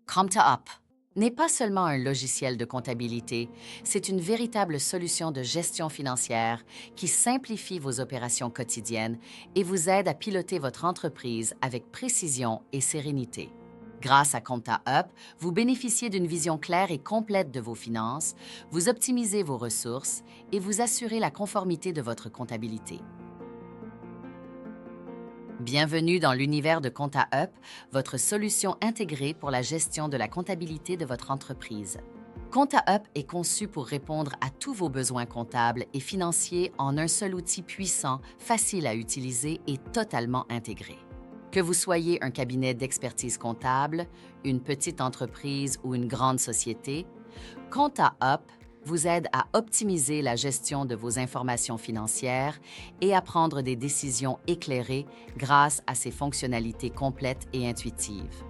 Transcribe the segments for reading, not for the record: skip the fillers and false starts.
ComptaUp n'est pas seulement un logiciel de comptabilité, c'est une véritable solution de gestion financière qui simplifie vos opérations quotidiennes et vous aide à piloter votre entreprise avec précision et sérénité. Grâce à ComptaUp, vous bénéficiez d'une vision claire et complète de vos finances, vous optimisez vos ressources et vous assurez la conformité de votre comptabilité. Bienvenue dans l'univers de ComptaUp, votre solution intégrée pour la gestion de la comptabilité de votre entreprise. ComptaUp est conçu pour répondre à tous vos besoins comptables et financiers en un seul outil puissant, facile à utiliser et totalement intégré. Que vous soyez un cabinet d'expertise comptable, une petite entreprise ou une grande société, ComptaUp vous aide à optimiser la gestion de vos informations financières et à prendre des décisions éclairées grâce à ses fonctionnalités complètes et intuitives.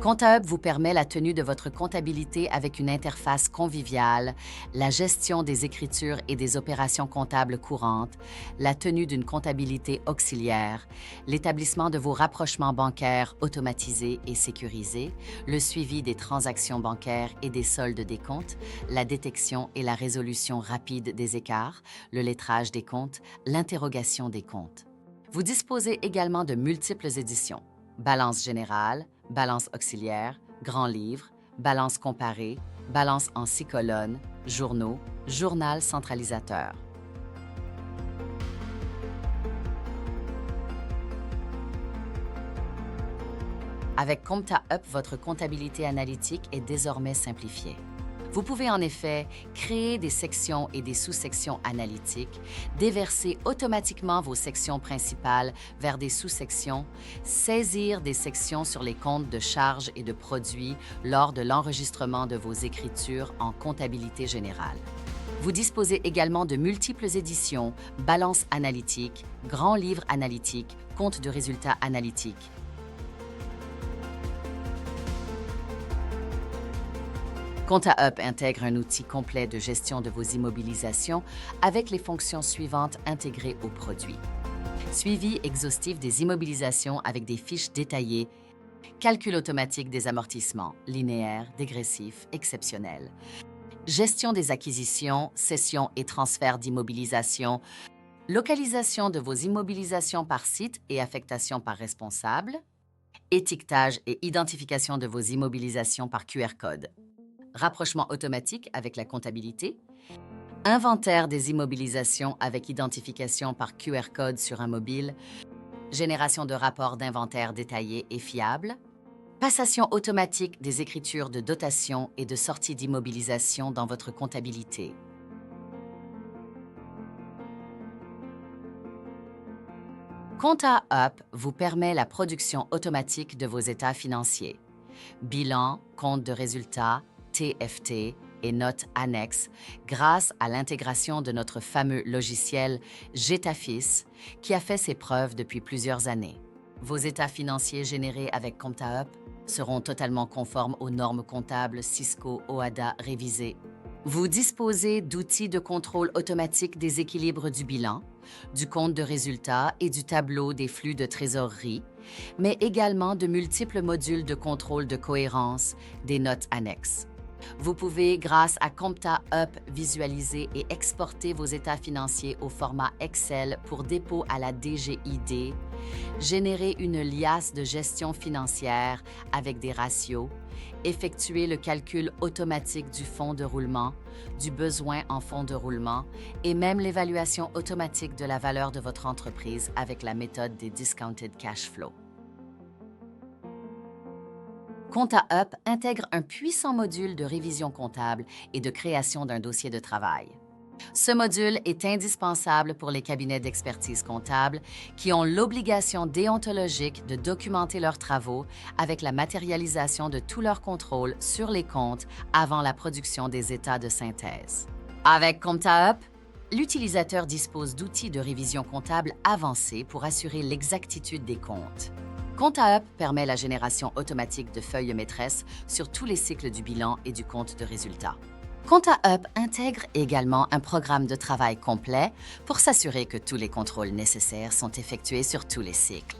ComptaUp vous permet la tenue de votre comptabilité avec une interface conviviale, la gestion des écritures et des opérations comptables courantes, la tenue d'une comptabilité auxiliaire, l'établissement de vos rapprochements bancaires automatisés et sécurisés, le suivi des transactions bancaires et des soldes des comptes, la détection et la résolution rapide des écarts, le lettrage des comptes, l'interrogation des comptes. Vous disposez également de multiples éditions: balance générale, balance auxiliaire, grand livre, balance comparée, balance en 6 colonnes, journaux, journal centralisateur. Avec ComptaUp, votre comptabilité analytique est désormais simplifiée. Vous pouvez en effet créer des sections et des sous-sections analytiques, déverser automatiquement vos sections principales vers des sous-sections, saisir des sections sur les comptes de charges et de produits lors de l'enregistrement de vos écritures en comptabilité générale. Vous disposez également de multiples éditions, balance analytique, grand livre analytique, compte de résultats analytiques. ComptaUp intègre un outil complet de gestion de vos immobilisations avec les fonctions suivantes intégrées au produit: suivi exhaustif des immobilisations avec des fiches détaillées, calcul automatique des amortissements, linéaire, dégressif, exceptionnel, gestion des acquisitions, cessions et transferts d'immobilisation, localisation de vos immobilisations par site et affectation par responsable, étiquetage et identification de vos immobilisations par QR code, rapprochement automatique avec la comptabilité, inventaire des immobilisations avec identification par QR code sur un mobile, génération de rapports d'inventaire détaillés et fiables, passation automatique des écritures de dotation et de sortie d'immobilisation dans votre comptabilité. ComptaUp vous permet la production automatique de vos états financiers: bilan, compte de résultats, TFT et notes annexes grâce à l'intégration de notre fameux logiciel Getafis qui a fait ses preuves depuis plusieurs années. Vos états financiers générés avec ComptaUp seront totalement conformes aux normes comptables Cisco OHADA révisées. Vous disposez d'outils de contrôle automatique des équilibres du bilan, du compte de résultats et du tableau des flux de trésorerie, mais également de multiples modules de contrôle de cohérence des notes annexes. Vous pouvez, grâce à ComptaUp, visualiser et exporter vos états financiers au format Excel pour dépôt à la DGID, générer une liasse de gestion financière avec des ratios, effectuer le calcul automatique du fonds de roulement, du besoin en fonds de roulement et même l'évaluation automatique de la valeur de votre entreprise avec la méthode des Discounted Cash Flow. ComptaUp intègre un puissant module de révision comptable et de création d'un dossier de travail. Ce module est indispensable pour les cabinets d'expertise comptable qui ont l'obligation déontologique de documenter leurs travaux avec la matérialisation de tous leurs contrôles sur les comptes avant la production des états de synthèse. Avec ComptaUp, l'utilisateur dispose d'outils de révision comptable avancés pour assurer l'exactitude des comptes. ComptaUp permet la génération automatique de feuilles maîtresses sur tous les cycles du bilan et du compte de résultats. ComptaUp intègre également un programme de travail complet pour s'assurer que tous les contrôles nécessaires sont effectués sur tous les cycles.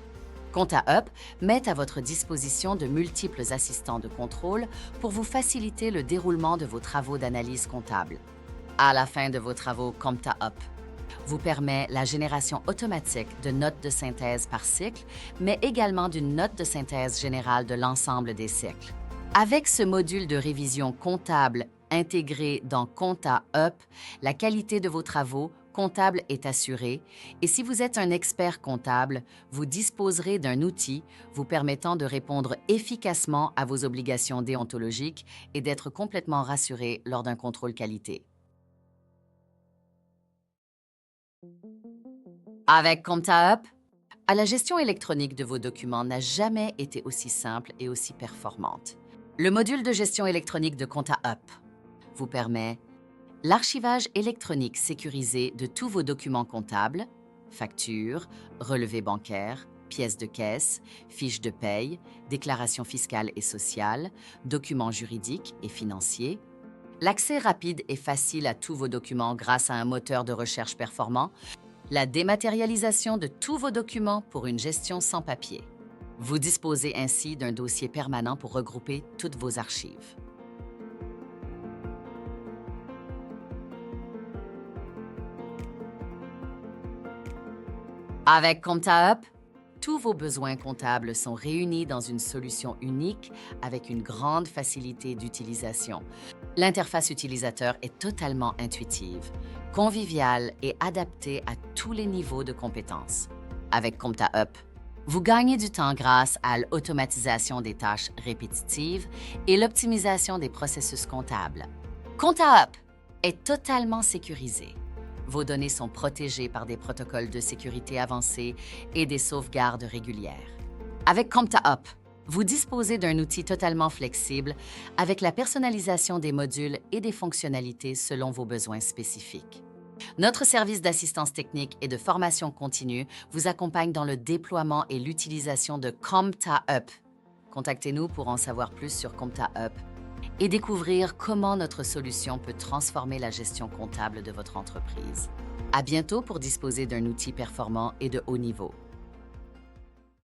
Compta Up met à votre disposition de multiples assistants de contrôle pour vous faciliter le déroulement de vos travaux d'analyse comptable. À la fin de vos travaux, Compta Up vous permet la génération automatique de notes de synthèse par cycle, mais également d'une note de synthèse générale de l'ensemble des cycles. Avec ce module de révision comptable intégré dans Compta Up, la qualité de vos travaux comptables est assurée et si vous êtes un expert comptable, vous disposerez d'un outil vous permettant de répondre efficacement à vos obligations déontologiques et d'être complètement rassuré lors d'un contrôle qualité. Avec Compta Up, la gestion électronique de vos documents n'a jamais été aussi simple et aussi performante. Le module de gestion électronique de Compta Up vous permet l'archivage électronique sécurisé de tous vos documents comptables, factures, relevés bancaires, pièces de caisse, fiches de paye, déclarations fiscales et sociales, documents juridiques et financiers. L'accès rapide et facile à tous vos documents grâce à un moteur de recherche performant, la dématérialisation de tous vos documents pour une gestion sans papier. Vous disposez ainsi d'un dossier permanent pour regrouper toutes vos archives. Avec Compta Up, tous vos besoins comptables sont réunis dans une solution unique avec une grande facilité d'utilisation. L'interface utilisateur est totalement intuitive, conviviale et adaptée à tous les niveaux de compétences. Avec Compta Up, vous gagnez du temps grâce à l'automatisation des tâches répétitives et l'optimisation des processus comptables. Compta Up est totalement sécurisé. Vos données sont protégées par des protocoles de sécurité avancés et des sauvegardes régulières. Avec Compta Up, vous disposez d'un outil totalement flexible avec la personnalisation des modules et des fonctionnalités selon vos besoins spécifiques. Notre service d'assistance technique et de formation continue vous accompagne dans le déploiement et l'utilisation de Compta Up. Contactez-nous pour en savoir plus sur Compta Up et découvrir comment notre solution peut transformer la gestion comptable de votre entreprise. À bientôt pour disposer d'un outil performant et de haut niveau.